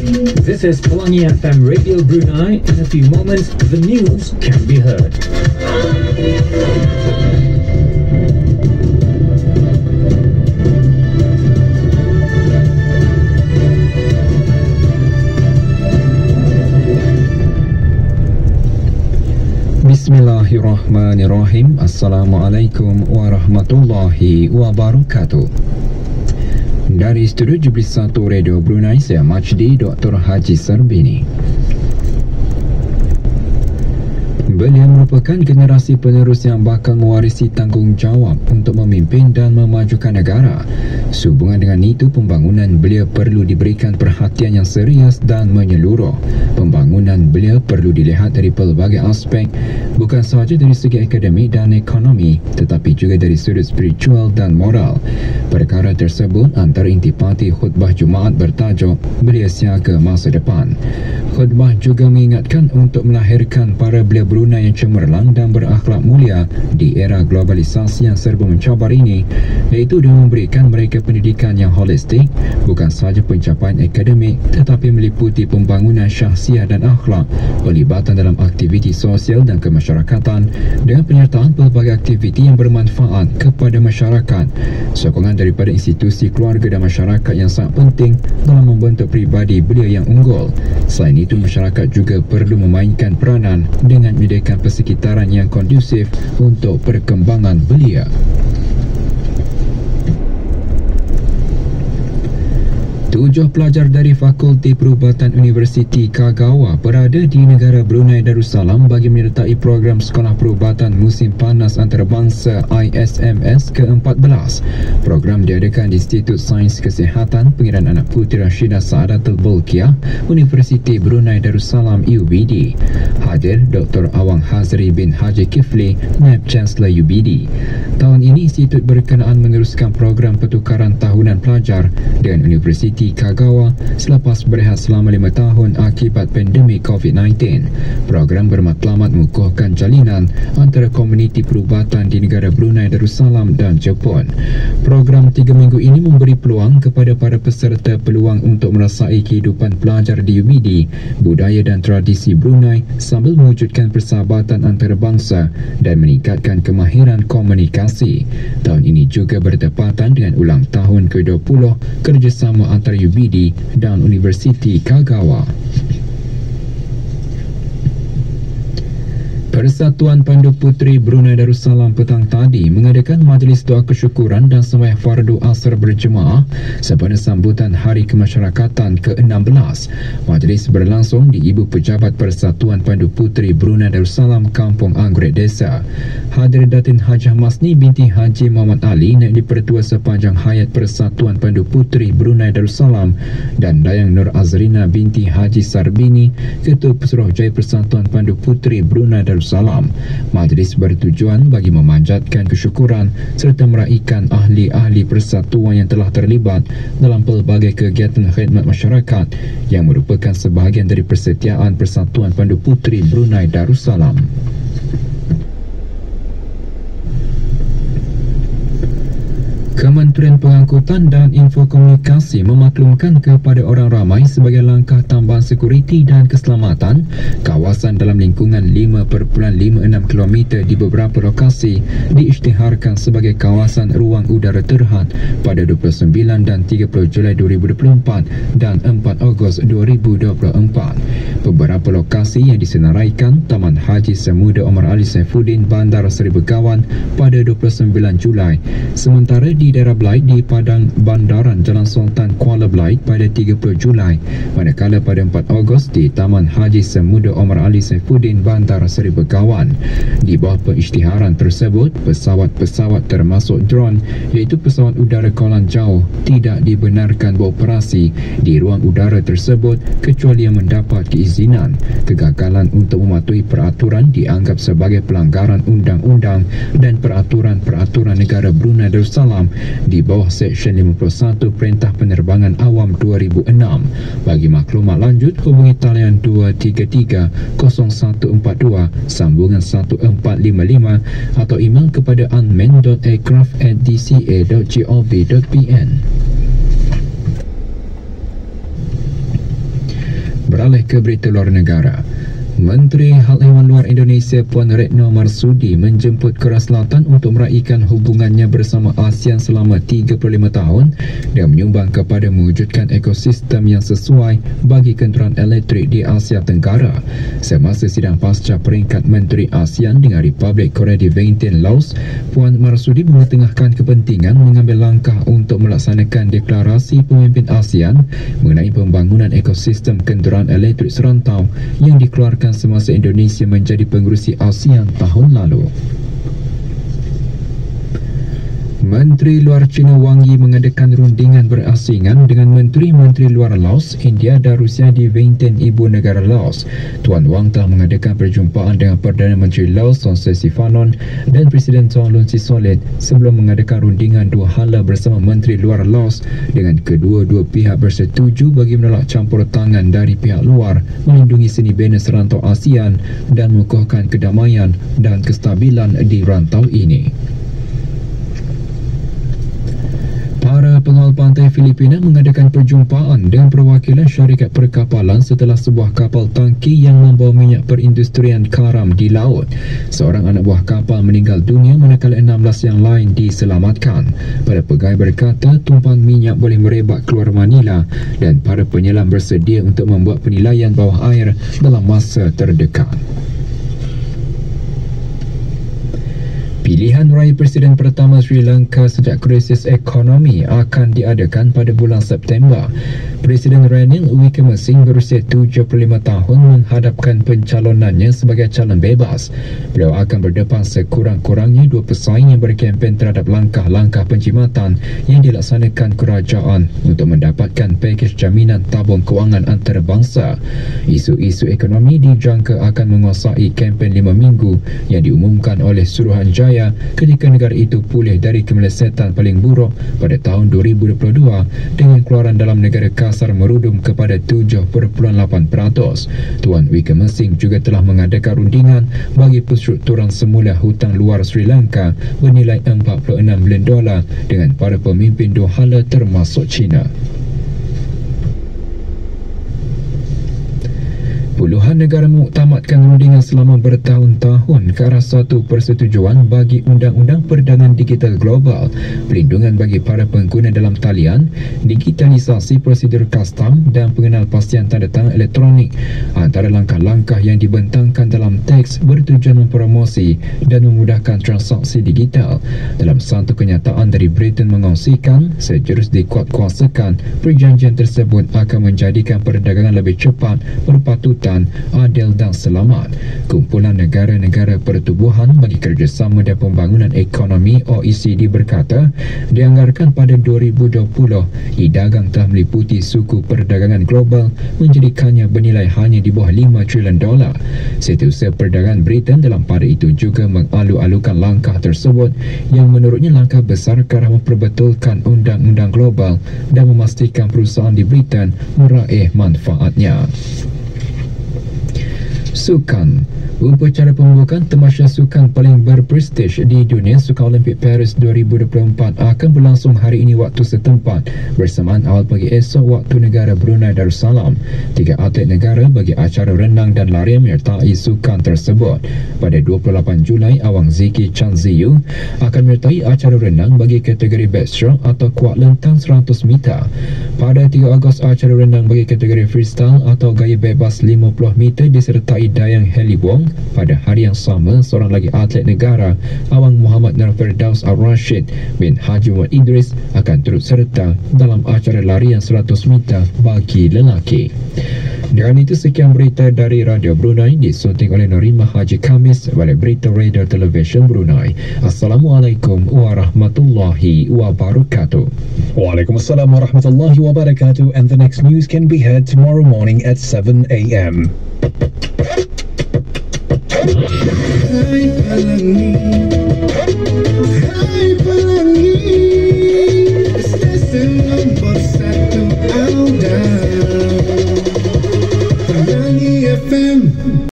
This is Pelangi FM Radio Brunei. In a few moments, the news can be heard. Bismillahirrahmanirrahim. Assalamualaikum warahmatullahi wabarakatuh. Dari Studio Jubli 1 Radio Brunei, saya Majdi Dr. Haji Sarbini. Beliau merupakan generasi penerus yang bakal mewarisi tanggungjawab untuk memimpin dan memajukan negara. Sehubungan dengan itu, pembangunan beliau perlu diberikan perhatian yang serius dan menyeluruh. Pembangunan beliau perlu dilihat dari pelbagai aspek, bukan sahaja dari segi akademik dan ekonomi, tetapi juga dari sudut spiritual dan moral. Perkara tersebut antara intipati khutbah Jumaat bertajuk Belia Siaga Masa Depan. Khutbah juga mengingatkan untuk melahirkan para belia Brunei yang cemerlang dan berakhlak mulia di era globalisasi yang serba mencabar ini, iaitu dengan memberikan mereka pendidikan yang holistik, bukan sahaja pencapaian akademik tetapi meliputi pembangunan syahsiah dan akhlak, pelibatan dalam aktiviti sosial dan kemasyarakatan dengan penyertaan pelbagai aktiviti yang bermanfaat kepada masyarakat. Sokongan daripada institusi keluarga dan masyarakat yang sangat penting dalam membentuk pribadi beliau yang unggul. Selain itu, masyarakat juga perlu memainkan peranan dengan menyediakan persekitaran yang kondusif untuk perkembangan belia. Tujuh pelajar dari Fakulti Perubatan Universiti Kagawa berada di negara Brunei Darussalam bagi menyertai program Sekolah Perubatan Musim Panas Antarabangsa ISMS ke-14. Program diadakan di Institut Sains Kesihatan Pengiran Anak Puteri Rashidah Saadatul Bolkiah, Universiti Brunei Darussalam UBD. Hadir Dr. Awang Hazri bin Haji Kifli, Naib Chancellor UBD. Tahun ini, institut berkenaan meneruskan program pertukaran tahunan pelajar dengan Universiti Kagawa selepas berehat selama 5 tahun akibat pandemik COVID-19. Program bermatlamat mengukuhkan jalinan antara komuniti perubatan di negara Brunei Darussalam dan Jepun. Program 3 minggu ini memberi peluang kepada para peserta peluang untuk merasai kehidupan pelajar di UBD, budaya dan tradisi Brunei sambil mewujudkan persahabatan antarabangsa dan meningkatkan kemahiran komunikasi. Tahun ini juga bertepatan dengan ulang tahun ke-20 kerjasama antara UBD dan Universiti Kagawa. Persatuan Pandu Puteri Brunei Darussalam petang tadi mengadakan majlis doa kesyukuran dan sembahyang fardu asar berjemaah sempena sambutan Hari Kemasyarakatan ke-16. Majlis berlangsung di Ibu Pejabat Persatuan Pandu Puteri Brunei Darussalam, Kampung Anggrek Desa. Hadir Datin Hajah Masni binti Haji Muhammad Ali, Naib Dipertua sepanjang hayat Persatuan Pandu Puteri Brunei Darussalam, dan Dayang Nur Azrina binti Haji Sarbini, Ketua Pesuruhjaya Persatuan Pandu Puteri Brunei Darussalam. Majlis bertujuan bagi memanjatkan kesyukuran serta meraihkan ahli-ahli persatuan yang telah terlibat dalam pelbagai kegiatan khidmat masyarakat yang merupakan sebahagian dari persetiaan Persatuan Pandu Puteri Brunei Darussalam. Kementerian Pengangkutan dan Infokomunikasi memaklumkan kepada orang ramai sebagai langkah tambahan sekuriti dan keselamatan, kawasan dalam lingkungan 5.56 km di beberapa lokasi diisytiharkan sebagai kawasan ruang udara terhad pada 29 dan 30 Julai 2024 dan 4 Ogos 2024. Beberapa lokasi yang disenaraikan: Taman Haji Semuda Omar Ali Saifuddin, Bandar Seri Begawan pada 29 Julai, sementara di daerah Belait di Padang Bandaran Jalan Sultan Kuala Belait pada 30 Julai, manakala pada 4 Ogos di Taman Haji Semuda Omar Ali Saifuddin, Bandar Seri Begawan. Di bawah pengisytiharan tersebut, pesawat-pesawat termasuk drone, iaitu pesawat udara kaulan jauh, tidak dibenarkan beroperasi di ruang udara tersebut kecuali yang mendapat keizinan. Kegagalan untuk mematuhi peraturan dianggap sebagai pelanggaran undang-undang dan peraturan-peraturan negara Brunei Darussalam di bawah Seksyen 51 Perintah Penerbangan Awam 2006. Bagi maklumat lanjut, hubungi talian 233 0142 sambungan 1455 atau email kepada unmanned.aircraft@dca.gov.pn. beralih ke berita luar negara. Menteri Hal Ehwal Luar Indonesia Puan Retno Marsudi menjemput Korea Selatan untuk meraihkan hubungannya bersama ASEAN selama 35 tahun dan menyumbang kepada mewujudkan ekosistem yang sesuai bagi kenderaan elektrik di Asia Tenggara. Semasa sidang pasca peringkat Menteri ASEAN dengan Republik Korea di Vientiane, Laos, Puan Marsudi mengetengahkan kepentingan mengambil langkah untuk melaksanakan deklarasi pemimpin ASEAN mengenai pembangunan ekosistem kenderaan elektrik serantau yang dikeluarkan semasa Indonesia menjadi pengerusi ASEAN tahun lalu. Menteri Luar China Wang Yi mengadakan rundingan berasingan dengan Menteri-Menteri Luar Laos, India dan Rusia di Vientiane, ibu negara Laos. Tuan Wang telah mengadakan perjumpaan dengan Perdana Menteri Laos, Son Sivanon dan Presiden Thongloun Sisoulith sebelum mengadakan rundingan dua hala bersama Menteri Luar Laos dengan kedua-dua pihak bersetuju bagi menolak campur tangan dari pihak luar, melindungi seni bina serantau ASEAN dan mengukuhkan kedamaian dan kestabilan di rantau ini. Para pengawal pantai Filipina mengadakan perjumpaan dengan perwakilan syarikat perkapalan setelah sebuah kapal tangki yang membawa minyak perindustrian karam di laut. Seorang anak buah kapal meninggal dunia manakala 16 yang lain diselamatkan. Para pegawai berkata tumpahan minyak boleh merebak keluar Manila dan para penyelam bersedia untuk membuat penilaian bawah air dalam masa terdekat. Pilihan raya Presiden pertama Sri Lanka sejak krisis ekonomi akan diadakan pada bulan September. Presiden Ranil Wickremesinghe berusia 75 tahun menghadapkan pencalonannya sebagai calon bebas. Beliau akan berdepan sekurang-kurangnya dua pesaing yang berkempen terhadap langkah-langkah penjimatan yang dilaksanakan kerajaan untuk mendapatkan pakej jaminan tabung kewangan antarabangsa. Isu-isu ekonomi dijangka akan menguasai kempen 5 minggu yang diumumkan oleh Suruhanjaya ketika negara itu pulih dari kemelesetan paling buruk pada tahun 2022 dengan keluaran dalam negara kasar merudum kepada 7.8%. Tuan Wickremesinghe juga telah mengadakan rundingan bagi penstrukturan semula hutang luar Sri Lanka bernilai $46 bilion dengan para pemimpin dua hala termasuk China. Puluhan negara menguktamadkan rundingan selama bertahun-tahun ke arah satu persetujuan bagi Undang-Undang Perdagangan Digital Global, pelindungan bagi para pengguna dalam talian, digitalisasi prosedur kastam dan pengenalpastian tanda tangan elektronik antara langkah-langkah yang dibentangkan dalam teks bertujuan mempromosi dan memudahkan transaksi digital. Dalam satu kenyataan dari Britain mengongsikan, sejurus dikuatkuasakan, perjanjian tersebut akan menjadikan perdagangan lebih cepat, berpatutan, adil dan selamat. Kumpulan negara-negara pertubuhan bagi kerjasama dan pembangunan ekonomi OECD berkata, dianggarkan pada 2020, e-dagang telah meliputi suku perdagangan global menjadikannya bernilai hanya di bawah $5 trilion. Setiausaha Perdagangan Britain dalam pada itu juga mengalu-alukan langkah tersebut yang menurutnya langkah besar ke arah memperbetulkan undang-undang global dan memastikan perusahaan di Britain meraih manfaatnya. Sukan. Upacara pembukaan tamasya sukan paling berprestij di dunia Sukan Olimpik Paris 2024 akan berlangsung hari ini waktu setempat bersamaan awal pagi esok waktu negara Brunei Darussalam. 3 atlet negara bagi acara renang dan larian menyertai sukan tersebut. Pada 28 Julai, Awang Ziki Chan Ziyu akan menyertai acara renang bagi kategori backstroke atau kuat lentang 100 meter. Pada 3 Ogos, acara renang bagi kategori freestyle atau gaya bebas 50 meter disertai Dayang Heli Wong. Pada hari yang sama, seorang lagi atlet negara, Awang Muhammad Nur Firdaus Al-Rashid bin Haji Muhammad Idris akan turut serta dalam acara larian 100 meter bagi lelaki. Dengan itu, sekian berita dari Radio Brunei disunting oleh Norimah Haji Kamis Balai Berita Radio Television Brunei. Assalamualaikum warahmatullahi wabarakatuh. Waalaikumsalam warahmatullahi wabarakatuh, and the next news can be heard tomorrow morning at 7 a.m. Hai Pelangi, hai Pelangi.